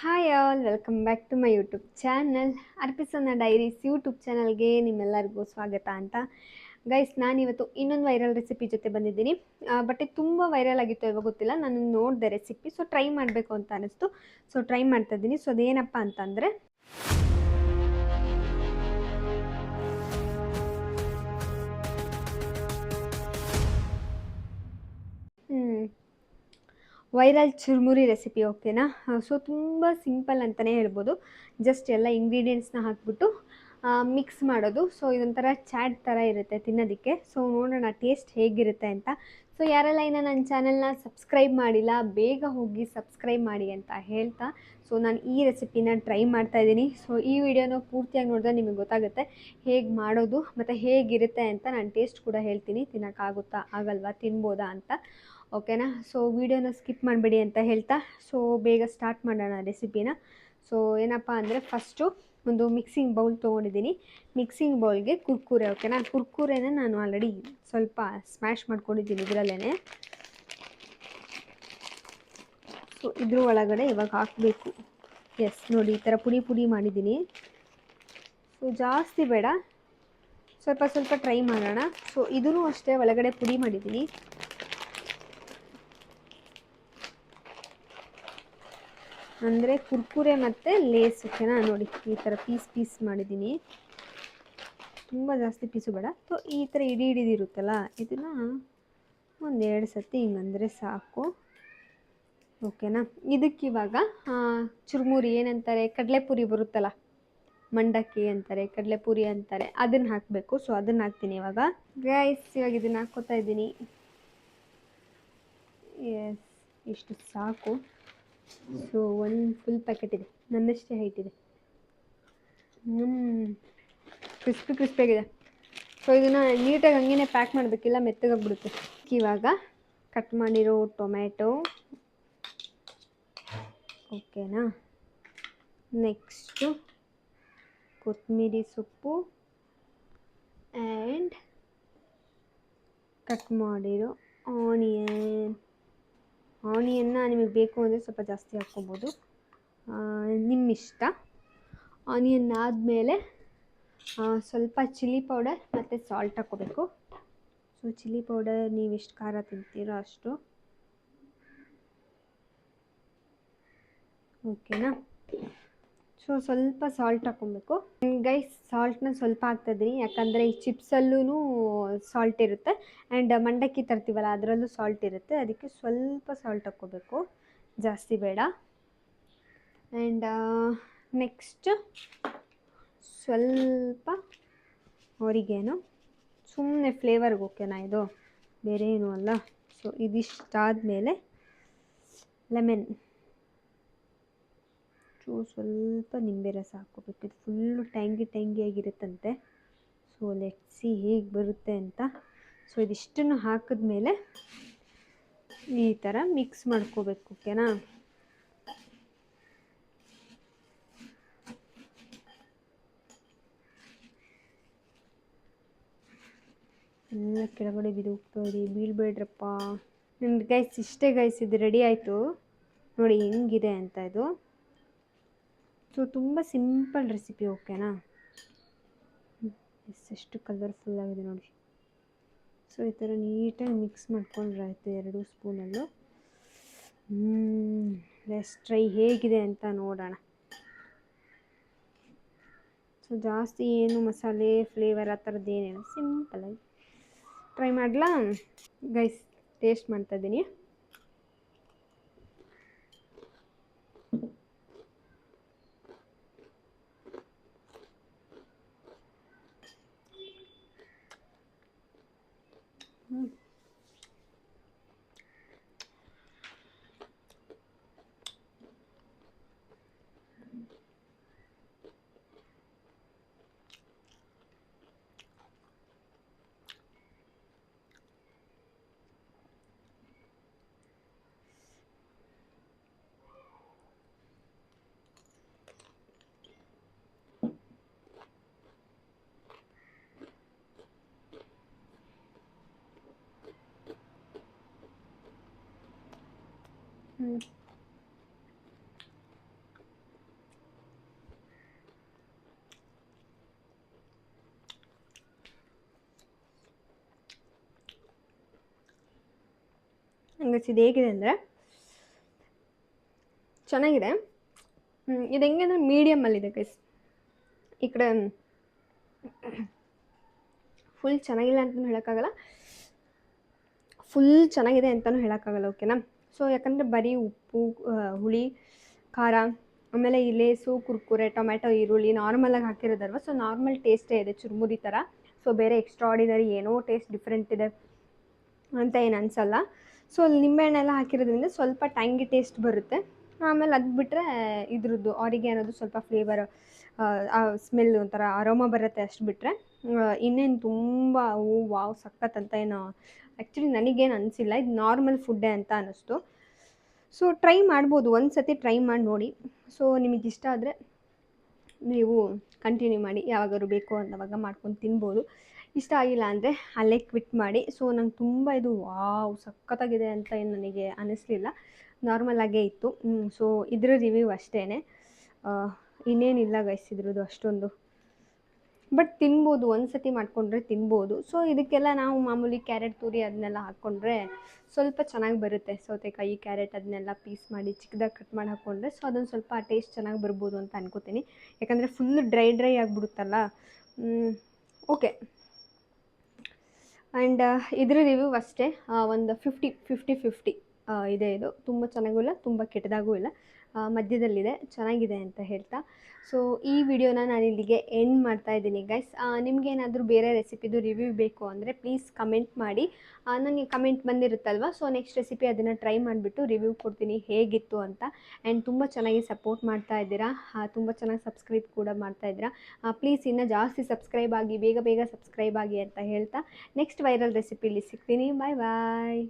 Hi all welcome back to my YouTube channel ಅರ್ಪಿಸೋನ diaries YouTube ಚಾನಲ್ಗೆ ನಿಮ್ಮೆಲ್ಲರಿಗೂ ಸ್ವಾಗತ ಅಂತ ಗೈಸ್ ನಾನಿವತ್ತು ಇನ್ನೊಂದು ವೈರಲ್ ರೆಸಿಪಿ ಜೊತೆ ಬಂದಿದ್ದೀನಿ. ಬಟ್ ಇದು ತುಂಬ ವೈರಲ್ ಆಗಿತ್ತು ಇವಾಗ ಗೊತ್ತಿಲ್ಲ, ನಾನು ನೋಡಿದೆ ರೆಸಿಪಿ, ಸೊ ಟ್ರೈ ಮಾಡಬೇಕು ಅಂತ ಅನ್ನಿಸ್ತು. ಸೊ ಟ್ರೈ ಮಾಡ್ತಾ ಇದ್ದೀನಿ. ಸೊ ಅದೇನಪ್ಪ ಅಂತಂದರೆ ವೈರಲ್ ಚುರುಮುರಿ ರೆಸಿಪಿ. ಓಕೆನಾ? ಸೊ ತುಂಬ ಸಿಂಪಲ್ ಅಂತಲೇ ಹೇಳ್ಬೋದು. ಜಸ್ಟ್ ಎಲ್ಲ ಇಂಗ್ರೀಡಿಯೆಂಟ್ಸ್ನ ಹಾಕ್ಬಿಟ್ಟು ಮಿಕ್ಸ್ ಮಾಡೋದು. ಸೊ ಇದೊಂಥರ ಚಾಟ್ ಥರ ಇರುತ್ತೆ ತಿನ್ನೋದಕ್ಕೆ. ಸೊ ನೋಡೋಣ ಟೇಸ್ಟ್ ಹೇಗಿರುತ್ತೆ ಅಂತ. ಸೊ ಯಾರೆಲ್ಲ ಇನ್ನು ನನ್ನ ಚಾನಲ್ನ ಸಬ್ಸ್ಕ್ರೈಬ್ ಮಾಡಿಲ್ಲ, ಬೇಗ ಹೋಗಿ ಸಬ್ಸ್ಕ್ರೈಬ್ ಮಾಡಿ ಅಂತ ಹೇಳ್ತಾ, ಸೊ ನಾನು ಈ ರೆಸಿಪಿನ ಟ್ರೈ ಮಾಡ್ತಾಯಿದ್ದೀನಿ. ಸೊ ಈ ವಿಡಿಯೋನ ಪೂರ್ತಿಯಾಗಿ ನೋಡಿದ್ರೆ ನಿಮಗೆ ಗೊತ್ತಾಗುತ್ತೆ ಹೇಗೆ ಮಾಡೋದು ಮತ್ತು ಹೇಗಿರುತ್ತೆ ಅಂತ. ನಾನು ಟೇಸ್ಟ್ ಕೂಡ ಹೇಳ್ತೀನಿ, ತಿನ್ನೋಕ್ಕಾಗುತ್ತಾ ಆಗಲ್ವಾ, ತಿನ್ಬೋದಾ ಅಂತ. ಓಕೆನಾ? ಸೊ ವೀಡಿಯೋನ ಸ್ಕಿಪ್ ಮಾಡಬೇಡಿ ಅಂತ ಹೇಳ್ತಾ, ಸೊ ಬೇಗ ಸ್ಟಾರ್ಟ್ ಮಾಡೋಣ ರೆಸಿಪಿನ. ಸೊ ಏನಪ್ಪ ಅಂದರೆ ಫಸ್ಟು ಒಂದು ಮಿಕ್ಸಿಂಗ್ ಬೌಲ್ ತೊಗೊಂಡಿದ್ದೀನಿ. ಮಿಕ್ಸಿಂಗ್ ಬೌಲ್ಗೆ ಕುರ್ಕುರೆ. ಓಕೆನಾ? ಕುರ್ಕುರೆನ ನಾನು ಆಲ್ರೆಡಿ ಸ್ವಲ್ಪ ಸ್ಮ್ಯಾಶ್ ಮಾಡ್ಕೊಂಡಿದ್ದೀನಿ ಇದರಲ್ಲೇ. ಸೊ ಇದ್ರ ಒಳಗಡೆ ಇವಾಗ ಹಾಕಬೇಕು. ಎಸ್ ನೋಡಿ, ಈ ಥರ ಪುಡಿ ಪುಡಿ ಮಾಡಿದ್ದೀನಿ. ಸೊ ಜಾಸ್ತಿ ಬೇಡ, ಸ್ವಲ್ಪ ಸ್ವಲ್ಪ ಟ್ರೈ ಮಾಡೋಣ. ಸೊ ಇದೂ ಅಷ್ಟೇ ಒಳಗಡೆ ಪುಡಿ ಮಾಡಿದ್ದೀನಿ. ಅಂದರೆ ಕುರ್ಕುರೆ ಮತ್ತು ಲೇಸ್. ಓಕೆನಾ? ನೋಡಿ ಈ ಥರ ಪೀಸ್ ಮಾಡಿದ್ದೀನಿ. ತುಂಬ ಜಾಸ್ತಿ ಪೀಸು ಬೇಡ. ಸೊ ಈ ಥರ ಇಡಿದಿರುತ್ತಲ್ಲ, ಇದನ್ನು ಒಂದೆರಡು ಸತಿ ಹಿಂಗಂದರೆ ಸಾಕು. ಓಕೆನಾ? ಇದಕ್ಕಿವಾಗ ಚುರುಮುರಿ ಏನಂತಾರೆ, ಕಡಲೆಪುರಿ ಬರುತ್ತಲ್ಲ, ಮಂಡಕ್ಕಿ ಅಂತಾರೆ, ಕಡಲೆಪುರಿ ಅಂತಾರೆ, ಅದನ್ನು ಹಾಕಬೇಕು. ಸೊ ಅದನ್ನು ಹಾಕ್ತೀನಿ ಇವಾಗ. ಗೈಸ್ ಇವಾಗ ಇದನ್ನು ಹಾಕ್ಕೋತಾ ಇದ್ದೀನಿ. ಎಸ್, ಇಷ್ಟು ಸಾಕು. ಸೊ ಒಂದು ಫುಲ್ ಪ್ಯಾಕೆಟ್ ಇದೆ, ನನ್ನಷ್ಟೇ ಹೈಟ್ ಇದೆ. ಕ್ರಿಸ್ಪಿಯಾಗಿದೆ. ಸೊ ಇದನ್ನು ನೀಟಾಗಿ ಹಂಗೇ ಪ್ಯಾಕ್ ಮಾಡಬೇಕಿಲ್ಲ, ಮೆತ್ತಗಾಗ್ಬಿಡುತ್ತೆ. ಇವಾಗ ಕಟ್ ಮಾಡಿರೋ ಟೊಮ್ಯಾಟೊ. ಓಕೆನಾ? ನೆಕ್ಸ್ಟು ಕೊತ್ತಂಬರಿ ಸೊಪ್ಪು ಆ್ಯಂಡ್ ಕಟ್ ಮಾಡಿರೋ ಆನಿಯನ್ನ ನಿಮಗೆ ಬೇಕು ಅಂದರೆ ಸ್ವಲ್ಪ ಜಾಸ್ತಿ ಹಾಕ್ಕೊಬೋದು, ನಿಮ್ಮಿಷ್ಟ. ಆನಿಯನ್ ಆದಮೇಲೆ ಸ್ವಲ್ಪ ಚಿಲ್ಲಿ ಪೌಡರ್ ಮತ್ತು ಸಾಲ್ಟ್ ಹಾಕ್ಕೋಬೇಕು. ಸೊ ಚಿಲ್ಲಿ ಪೌಡರ್ ನೀವು ಎಷ್ಟು ಖಾರ ತಿಂತೀರೋ ಅಷ್ಟು. ಓಕೆನಾ? ಸೊ ಸ್ವಲ್ಪ ಸಾಲ್ಟ್ ಹಾಕ್ಕೊಬೇಕು. ಗೈಸ್ ಸಾಲ್ಟ್ನ ಸ್ವಲ್ಪ ಹಾಕ್ತಾಯಿದ್ದೀನಿ, ಯಾಕಂದರೆ ಈ ಚಿಪ್ಸಲ್ಲೂ ಸಾಲ್ಟ್ ಇರುತ್ತೆ ಆ್ಯಂಡ್ ಮಂಡಕ್ಕಿ ತರ್ತೀವಲ್ಲ ಅದರಲ್ಲೂ ಸಾಲ್ಟ್ ಇರುತ್ತೆ, ಅದಕ್ಕೆ ಸ್ವಲ್ಪ ಸಾಲ್ಟ್ ಹಾಕ್ಕೋಬೇಕು, ಜಾಸ್ತಿ ಬೇಡ. ಆ್ಯಂಡ್ ನೆಕ್ಸ್ಟ್ ಸ್ವಲ್ಪ ಆರಿಗೇನೋ, ಸುಮ್ಮನೆ ಫ್ಲೇವರ್ಗೆ. ಓಕೆನಾ? ಇದು ಬೇರೆ ಏನೂ ಅಲ್ಲ. ಸೊ ಇದಿಷ್ಟಾದಮೇಲೆ ಲೆಮನ್, ಸ್ವಲ್ಪ ನಿಂಬೆ ರಸ ಹಾಕ್ಕೋಬೇಕು. ಇದು ಫುಲ್ಲು ಟ್ಯಾಂಗಿಯಾಗಿರುತ್ತಂತೆ. ಸೊ ಲೆಟ್ಸ್ ಸಿ ಹೇಗೆ ಬರುತ್ತೆ ಅಂತ. ಸೊ ಇದಿಷ್ಟನ್ನು ಹಾಕಿದ್ಮೇಲೆ ಈ ಥರ ಮಿಕ್ಸ್ ಮಾಡ್ಕೋಬೇಕು. ಓಕೆನಾ? ಎಲ್ಲ ಕೆಳಗಡೆ ಬಿದ್ದೋಗ್ತದೆ, ಬೀಳ್ಬೇಡ್ರಪ್ಪ. ನಿಮ್ದು ಗೈಸ್ ಇಷ್ಟೇ ಗೈಸ್, ಇದು ರೆಡಿ ಆಯಿತು. ನೋಡಿ ಹೆಂಗಿದೆ ಅಂತ ಇದು. ಸೊ ತುಂಬ ಸಿಂಪಲ್ ರೆಸಿಪಿ. ಓಕೆನಾ? ಎಷ್ಟು ಕಲರ್ಫುಲ್ ಆಗಿದೆ ನೋಡಿ. ಸೊ ಈ ಥರ ನೀಟಾಗಿ ಮಿಕ್ಸ್ ಮಾಡ್ಕೊಂಡ್ರೆ ಆಯಿತು 2 ಸ್ಪೂನಲ್ಲೂ. ಲೆಟ್ಸ್ ಟ್ರೈ ಹೇಗಿದೆ ಅಂತ ನೋಡೋಣ. ಸೊ ಜಾಸ್ತಿ ಏನು ಮಸಾಲೆ ಫ್ಲೇವರ್ ಆ ಥರದ್ದು ಏನೇನು, ಸಿಂಪಲಾಗಿ ಟ್ರೈ ಮಾಡಲಾ ಗೈಸ್? ಟೇಸ್ಟ್ ಮಾಡ್ತಾಯಿದ್ದೀನಿ. ಗೈಸ್ ಇದು ಹೇಗಿದೆ ಅಂದರೆ ಚೆನ್ನಾಗಿದೆ. ಇದು ಹೆಂಗೆ ಅಂದರೆ ಮೀಡಿಯಮಲ್ಲಿದೆ ಗೈಸ್. ಈ ಕಡೆ ಫುಲ್ ಚೆನ್ನಾಗಿಲ್ಲ ಅಂತಲೂ ಹೇಳೋಕ್ಕಾಗಲ್ಲ, ಫುಲ್ ಚೆನ್ನಾಗಿದೆ ಅಂತಲೂ ಹೇಳೋಕ್ಕಾಗಲ್ಲ, ಓಕೆನಾ. ಸೊ ಯಾಕಂದರೆ ಬರೀ ಉಪ್ಪು, ಹುಳಿ, ಖಾರ, ಆಮೇಲೆ ಈ ಲೇಸು, ಕುರ್ಕುರೆ, ಟೊಮ್ಯಾಟೊ, ಈರುಳ್ಳಿ ನಾರ್ಮಲಾಗಿ ಹಾಕಿರೋದಲ್ವ, ಸೊ ನಾರ್ಮಲ್ ಟೇಸ್ಟೇ ಇದೆ ಚುರುಮುರಿ ಥರ. ಸೊ ಬೇರೆ ಎಕ್ಸ್ಟ್ರಾಡಿನರಿ ಏನೋ ಟೇಸ್ಟ್ ಡಿಫ್ರೆಂಟ್ ಇದೆ ಅಂತ ಏನು ಅನಿಸಲ್ಲ. ಸೊ ನಿಂಬೆಹಣ್ಣೆಲ್ಲ ಹಾಕಿರೋದ್ರಿಂದ ಸ್ವಲ್ಪ ಟ್ಯಾಂಗಿ ಟೇಸ್ಟ್ ಬರುತ್ತೆ. ಆಮೇಲೆ ಅದು ಬಿಟ್ಟರೆ ಇದ್ರದ್ದು ಆರಿಗ್ಯಾನೋದು ಸ್ವಲ್ಪ ಫ್ಲೇವರ್, ಆ ಸ್ಮೆಲ್ ಒಂಥರ ಅರೋಮಾ ಬರುತ್ತೆ, ಅಷ್ಟು ಬಿಟ್ಟರೆ ಇನ್ನೇನು ತುಂಬ ವಾವ್ ಸಖತ್ ಅಂತ ಏನು ಆ್ಯಕ್ಚುಲಿ ನನಗೇನು ಅನಿಸಿಲ್ಲ. ಇದು ನಾರ್ಮಲ್ ಫುಡ್ಡೇ ಅಂತ ಅನ್ನಿಸ್ತು. ಸೊ ಟ್ರೈ ಮಾಡ್ಬೋದು, ಒಂದು ಸತಿ ಟ್ರೈ ಮಾಡಿ ನೋಡಿ. ಸೊ ನಿಮಗೆ ಇಷ್ಟ ಆದರೆ ನೀವು ಕಂಟಿನ್ಯೂ ಮಾಡಿ, ಯಾವಾಗಾದ್ರು ಬೇಕು ಅನ್ನೋವಾಗ ಮಾಡ್ಕೊಂಡು ತಿನ್ಬೋದು. ಇಷ್ಟ ಆಗಿಲ್ಲ ಅಂದರೆ ಅಲ್ಲೇ ಕ್ವಿಟ್ ಮಾಡಿ. ಸೊ ನಂಗೆ ತುಂಬ ಇದು ವಾವ್ ಸಖತ್ತಾಗಿದೆ ಅಂತ ಏನು ನನಗೆ ಅನ್ನಿಸ್ಲಿಲ್ಲ, ನಾರ್ಮಲಾಗೇ ಇತ್ತು. ಸೊ ಇದ್ರ ರಿವ್ಯೂ ಅಷ್ಟೇ, ಇನ್ನೇನಿಲ್ಲ ಗೈಸ್ ಇದ್ರದ್ದು ಅಷ್ಟೊಂದು. ಬಟ್ ತಿನ್ಬೋದು, ಒಂದು ಸತಿ ಮಾಡಿಕೊಂಡ್ರೆ ತಿನ್ಬೋದು. ಸೊ ಇದಕ್ಕೆಲ್ಲ ನಾವು ಮಾಮೂಲಿ ಕ್ಯಾರೆಟ್ ತುರಿ ಅದನ್ನೆಲ್ಲ ಹಾಕ್ಕೊಂಡ್ರೆ ಸ್ವಲ್ಪ ಚೆನ್ನಾಗಿ ಬರುತ್ತೆ. ಸೌತೆಕಾಯಿ, ಕ್ಯಾರೆಟ್ ಅದನ್ನೆಲ್ಲ ಪೀಸ್ ಮಾಡಿ ಚಿಕ್ಕದಾಗಿ ಕಟ್ ಮಾಡಿ ಹಾಕ್ಕೊಂಡ್ರೆ ಸೊ ಅದೊಂದು ಸ್ವಲ್ಪ ಟೇಸ್ಟ್ ಚೆನ್ನಾಗಿ ಬರ್ಬೋದು ಅಂತ ಅನ್ಕೋತೀನಿ. ಯಾಕಂದರೆ ಫುಲ್ ಡ್ರೈ ಆಗಿಬಿಡುತ್ತಲ್ಲ. ಓಕೆ. ಆ್ಯಂಡ್ ಇದ್ರ ರಿವ್ಯೂ ಅಷ್ಟೇ, ಒಂದು 50-50 ಇದೆ. ಇದು ತುಂಬ ಚೆನ್ನಾಗೂ ಇಲ್ಲ, ತುಂಬ ಕೆಟ್ಟದಾಗೂ ಇಲ್ಲ, ಮಧ್ಯದಲ್ಲಿದೆ, ಚೆನ್ನಾಗಿದೆ ಅಂತ ಹೇಳ್ತಾ. ಸೊ ಈ ವಿಡಿಯೋನ ನಾನು ಇಲ್ಲಿಗೆ ಎಂಡ್ ಮಾಡ್ತಾ ಇದ್ದೀನಿ ಗೈಸ್. ನಿಮಗೇನಾದರೂ ಬೇರೆ ರೆಸಿಪಿದು ರಿವ್ಯೂ ಬೇಕು ಅಂದರೆ ಪ್ಲೀಸ್ ಕಮೆಂಟ್ ಮಾಡಿ. ನನಗೆ ಕಮೆಂಟ್ ಬಂದಿರುತ್ತಲ್ವ, ಸೊ ನೆಕ್ಸ್ಟ್ ರೆಸಿಪಿ ಅದನ್ನು ಟ್ರೈ ಮಾಡಿಬಿಟ್ಟು ರಿವ್ಯೂ ಕೊಡ್ತೀನಿ ಹೇಗಿತ್ತು ಅಂತ. ಆ್ಯಂಡ್ ತುಂಬ ಚೆನ್ನಾಗಿ ಸಪೋರ್ಟ್ ಮಾಡ್ತಾ ಇದ್ದೀರಾ, ತುಂಬ ಚೆನ್ನಾಗಿ ಸಬ್ಸ್ಕ್ರೈಬ್ ಕೂಡ ಮಾಡ್ತಾ ಇದ್ದೀರಾ. ಪ್ಲೀಸ್ ಇನ್ನೂ ಜಾಸ್ತಿ ಸಬ್ಸ್ಕ್ರೈಬ್ ಆಗಿ, ಬೇಗ ಬೇಗ ಸಬ್ಸ್ಕ್ರೈಬ್ ಆಗಿ ಅಂತ ಹೇಳ್ತಾ ನೆಕ್ಸ್ಟ್ ವೈರಲ್ ರೆಸಿಪಿಲಿ ಸಿಗ್ತೀನಿ. ಬಾಯ್ ಬಾಯ್.